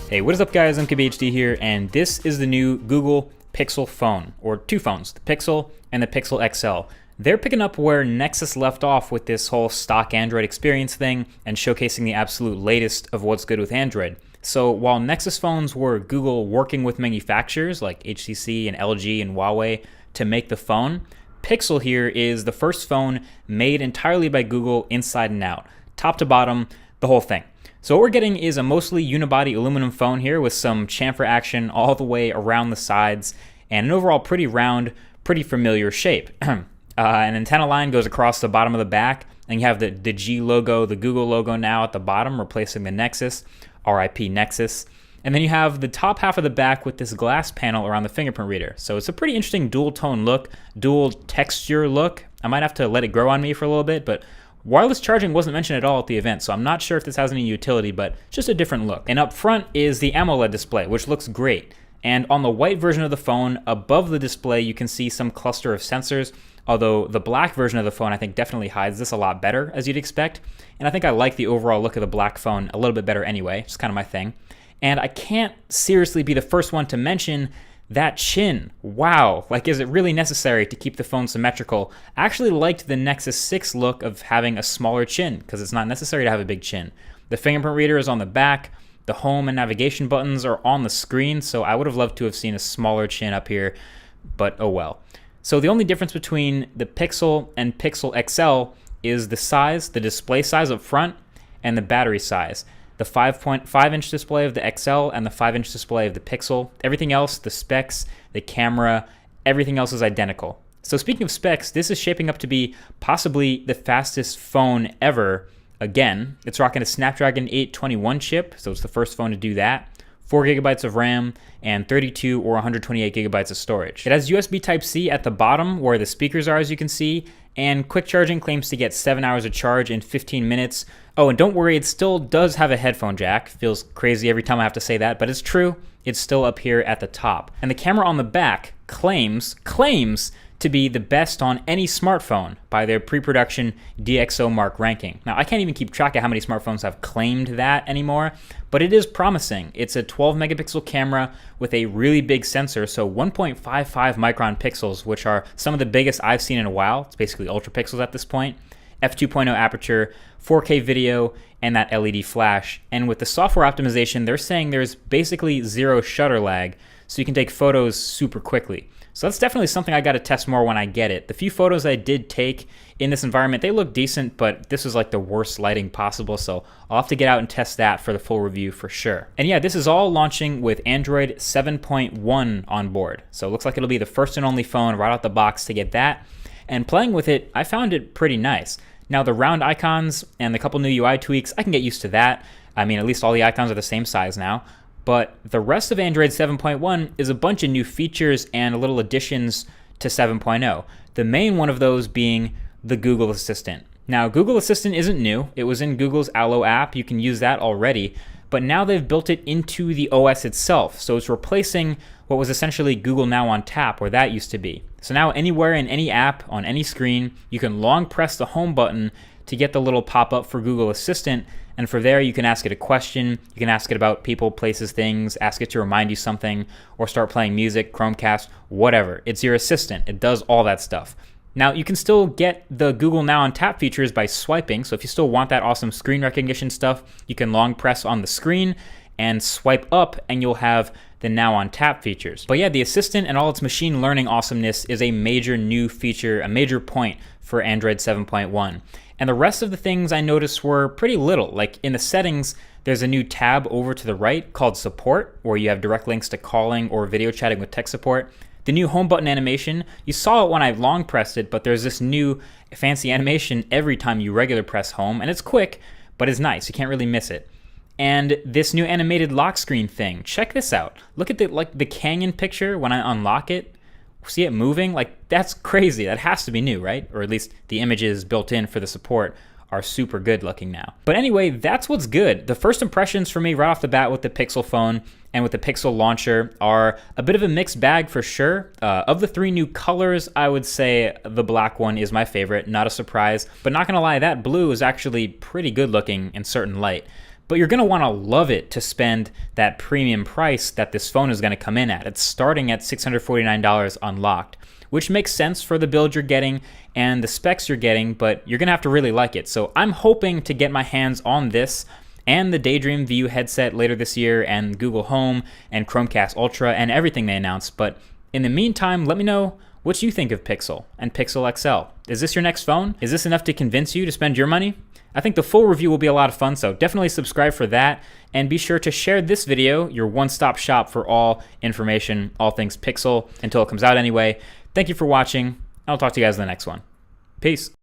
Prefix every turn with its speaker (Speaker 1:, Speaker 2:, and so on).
Speaker 1: Hey, what is up guys, I'm KBHD here, and this is the new Google Pixel phone, or two phones, the Pixel and the Pixel XL. They're picking up where Nexus left off with this whole stock Android experience thing and showcasing the absolute latest of what's good with Android. So while Nexus phones were Google working with manufacturers like HTC and LG and Huawei to make the phone, Pixel here is the first phone made entirely by Google inside and out, top to bottom, the whole thing. So what we're getting is a mostly unibody aluminum phone here with some chamfer action all the way around the sides and an overall pretty round, pretty familiar shape. An antenna line goes across the bottom of the back, and you have the G logo, the Google logo now at the bottom, replacing the Nexus, RIP Nexus. And then you have the top half of the back with this glass panel around the fingerprint reader. So it's a pretty interesting dual tone look, dual texture look. I might have to let it grow on me for a little bit, but wireless charging wasn't mentioned at all at the event, so I'm not sure if this has any utility, but just a different look. And up front is the AMOLED display, which looks great. And on the white version of the phone, above the display, you can see some cluster of sensors, although the black version of the phone I think definitely hides this a lot better, as you'd expect. And I think I like the overall look of the black phone a little bit better anyway, just kind of my thing. And I can't seriously be the first one to mention that chin. Wow, like is it really necessary to keep the phone symmetrical? I actually liked the Nexus 6 look of having a smaller chin because it's not necessary to have a big chin. The fingerprint reader is on the back, the home and navigation buttons are on the screen, so I would have loved to have seen a smaller chin up here, but oh well. So the only difference between the Pixel and Pixel XL is the size, the display size up front, and the battery size. The 5.5-inch display of the XL and the 5-inch display of the Pixel. Everything else, the specs, the camera, everything else is identical. So speaking of specs, this is shaping up to be possibly the fastest phone ever. Again, it's rocking a Snapdragon 821 chip, so it's the first phone to do that. 4 gigabytes of RAM, and 32 or 128 gigabytes of storage. It has USB Type-C at the bottom where the speakers are, as you can see, and quick charging claims to get 7 hours of charge in 15 minutes. Oh, and don't worry, it still does have a headphone jack. Feels crazy every time I have to say that, but it's true. It's still up here at the top. And the camera on the back claims to be the best on any smartphone by their pre-production DxOMark ranking. Now, I can't even keep track of how many smartphones have claimed that anymore, but it is promising. It's a 12 megapixel camera with a really big sensor, so 1.55 micron pixels, which are some of the biggest I've seen in a while. It's basically ultra pixels at this point. f2.0 aperture, 4K video, and that LED flash. And with the software optimization, they're saying there's basically zero shutter lag, so you can take photos super quickly. So that's definitely something I got to test more when I get it. The few photos I did take in this environment, they look decent, but this was like the worst lighting possible, so I'll have to get out and test that for the full review for sure. And yeah, this is all launching with Android 7.1 on board. So it looks like it'll be the first and only phone right out the box to get that. And playing with it, I found it pretty nice. Now the round icons and the couple new UI tweaks, I can get used to that. I mean, at least all the icons are the same size now. But the rest of Android 7.1 is a bunch of new features and little additions to 7.0. The main one of those being the Google Assistant. Now, Google Assistant isn't new. It was in Google's Allo app. You can use that already. But now they've built it into the OS itself. So it's replacing what was essentially Google Now on tap, where that used to be. So now anywhere in any app, on any screen, you can long press the home button to get the little pop-up for Google Assistant. And from there, you can ask it a question, you can ask it about people, places, things, ask it to remind you something, or start playing music, Chromecast, whatever. It's your assistant. It does all that stuff. Now, you can still get the Google Now on Tap features by swiping, so if you still want that awesome screen recognition stuff, you can long press on the screen and swipe up, and you'll have the Now on Tap features. But yeah, the Assistant and all its machine learning awesomeness is a major new feature, a major point for Android 7.1. And the rest of the things I noticed were pretty little. Like in the settings, there's a new tab over to the right called Support, where you have direct links to calling or video chatting with tech support. The new home button animation, you saw it when I long pressed it, but there's this new fancy animation every time you regular press home, and it's quick, but it's nice. You can't really miss it. And this new animated lock screen thing, check this out. Look at the canyon picture when I unlock it. See it moving? Like, that's crazy. That has to be new, right? Or at least the images built in for the support are super good looking now. But anyway, that's what's good. The first impressions for me right off the bat with the Pixel phone and with the Pixel launcher are a bit of a mixed bag for sure. Of the three new colors, I would say the black one is my favorite, not a surprise. But not gonna lie, that blue is actually pretty good looking in certain light. but you're going to want to love it to spend that premium price that this phone is going to come in at. It's starting at $649 unlocked, which makes sense for the build you're getting and the specs you're getting, but you're going to have to really like it. So I'm hoping to get my hands on this and the Daydream View headset later this year, and Google Home and Chromecast Ultra and everything they announced. But in the meantime, let me know what you think of Pixel and Pixel XL. Is this your next phone? Is this enough to convince you to spend your money? I think the full review will be a lot of fun, so definitely subscribe for that, and be sure to share this video, your one-stop shop for all information, all things Pixel, until it comes out anyway. Thank you for watching. I'll talk to you guys in the next one. Peace.